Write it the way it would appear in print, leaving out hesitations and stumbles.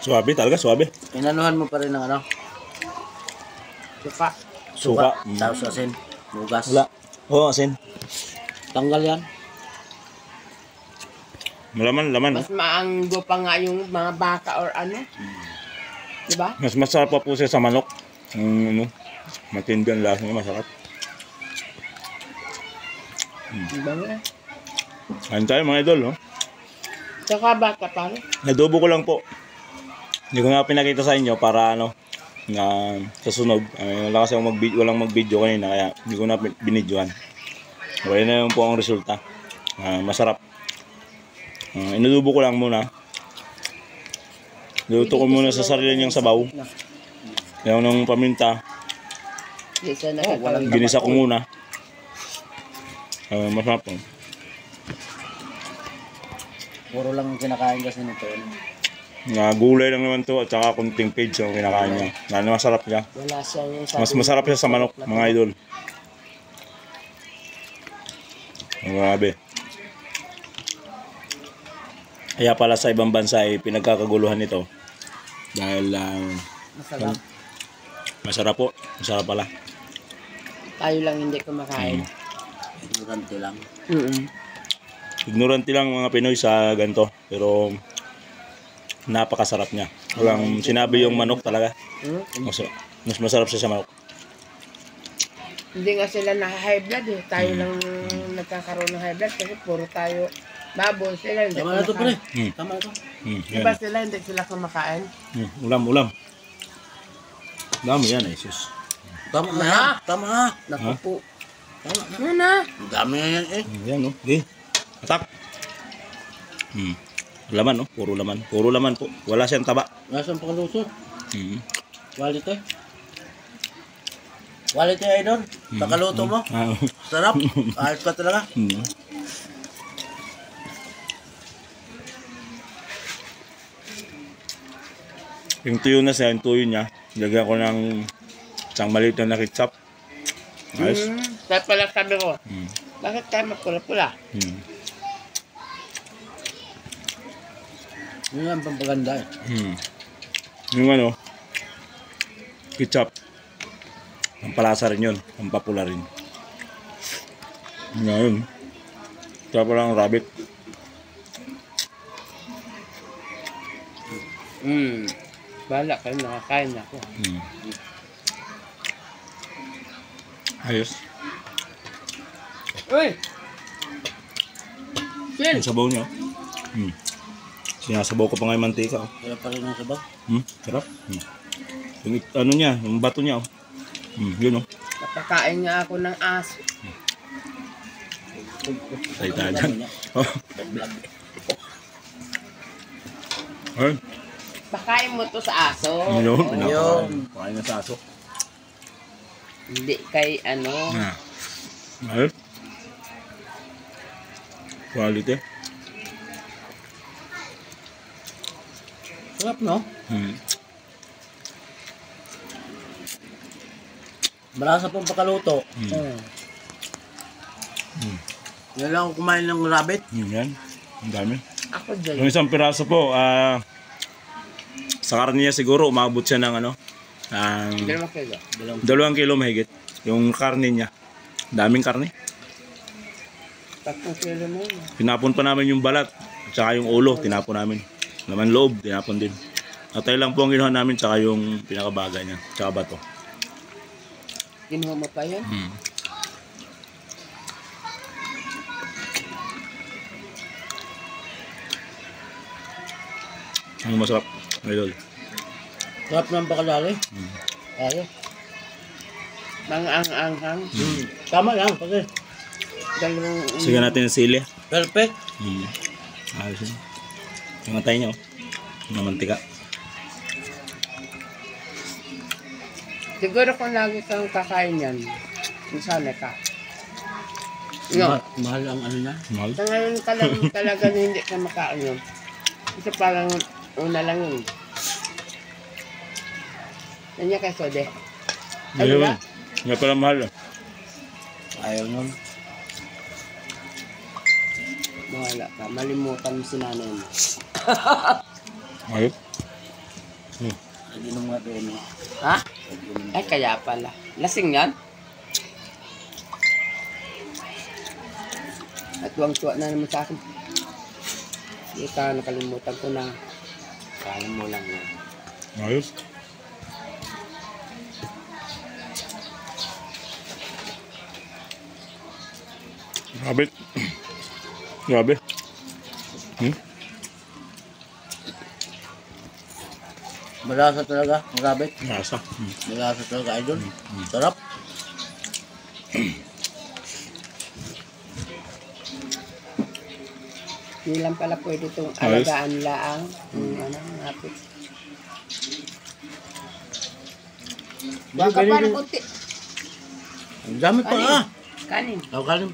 Suwabe talaga, suwabe. Inanuhan mo pa rin ng ano? Suka. Suka. Tapos asin. Bugas. Wala. Oo, asin. Tanggal yan. Laman, laman. Mas maanggo pa nga yung mga baka or ano. Diba? Mas masarap pa po siya sa manok. Ano, matindi ang lasa niya, masarap. Diba nga? Kain tayo mga idol, no? Tsaka baka pare. Nadubo ko lang po. Hindi ko nga pinakita sa inyo para ano, na sa sunog. Wala kasi walang mag-video kanina kaya hindi ko na binidyohan. Okay na yun po ang resulta. Masarap. Inadubo ko lang muna. Luto ko muna sa sarili niyang sabaw. Yung ng paminta. Ginisa ko muna. Masarap po. Puro lang kinakain kasi nito. Gulay lang naman to at saka kunting page yung kinakain niya. Masarap siya. Wala siya yung Mas masarap siya sa manok, mga idol. Grabe. Kaya pala sa ibang bansa ay pinagkakaguluhan nito. Dahil masarap. masarap po. Masarap pala. Tayo lang hindi kumakain. Ignorante lang. Ignorante lang mga Pinoy sa ganito. Pero napakasarap niya. Walang sinabi yung manok talaga. Mas masarap siya sa manok. Hindi nga sila na-high blood eh. Tayo lang nagkakaroon ng high blood kasi puro tayo baboy. Sila hindi Tama na ito pre. kumakain. Tama na ito. Diba sila hindi sila kumakain? Ulam. Dami yan eh, sus. Tama na. Tama na. Naku po. Tama na. Ano na? Ang dami na yan eh. Yan no. Okay. Atak. Laman no. Puro laman. Puro laman po. Wala siyang taba. Nasaan pa kalusot? Quality. Quality Quality idol. Pakaluto mo. Sarap. Ayos ka talaga. Yung tuyo na siya, yung tuyo niya. Lagyan ko ng isang maliit na ketchup. Ayos. Kaya pala sabi ko, bakit tayo magpula-pula? Yun ang pampaganda eh. Yung ano, ketchup. Pampalasa rin yun. Pampapula rin. Ngayon. Kaya pala ang rabbit. Bala kayo, nakakain ako. Ayos. Uy! Chill! Yung sabaw niya. Sinasabaw ko pa nga yung mantika. Wala pa rin ang sabaw. Sarap. Yung ano niya, yung bato niya. Yun oh. Napakain nga ako ng aso. Tayo tayo dyan. Ayun. Pakain mo to sa aso. Yun. Pakain na sa aso. Hindi kay ano. Ayun. Quality. Sarap no? Malasa pang pakaluto. Yan lang ako kumain ng rabbit. Yan. Ang dami. Ako dyan. Yung isang piraso po, sa karne niya siguro, umabot siya ng ano, 2 kilo. 2 kilo mahigit. Yung karne niya. Daming karne. 3 kilo na yun. Tinapon pa namin yung balat. At saka yung ulo, tinapon namin. Laman loob, tinapon din. Atay lang po ang ginawa namin, tsaka yung pinakabaga niya. Tsaka bato. Kinuha mo pa yun? Ang masarap. Idol. Sarap ng bakalari. Ayos. Mga ang-anghang. Tama lang kasi. Dalawang... Sige natin yung sili. Perfect. Ayos yun. Yung atay niya, yung mantika. Siguro kung lagi kang kakain yan, masana ka. No. Mahal ang ano niya. Mahal. Sa ngayon talaga na hindi ka makain yun. Kasi parang una lang yun. Yan niya kay Sode. Ano ba? Nga pala mahal. Ayaw nun. Wala ka. Malimutan mo si nanay mo. Ayos. Nag-inom nga doon. Ha? Ay, kaya pala. Lasing yan? At tuwang-tuwa na naman sa akin. Ika, nakalimutan ko na. Kala mo lang yan. Ayos. Grabe. Grabe. Malasa talaga. Grabe. Nasa. Malasa talaga, idol. Sarap. Hindi lang pala pwede itong Ayos. alagaan laang. Napit. Baka pa ng kunti. Ang dami pa Kanin. ah. Kanin. Kanin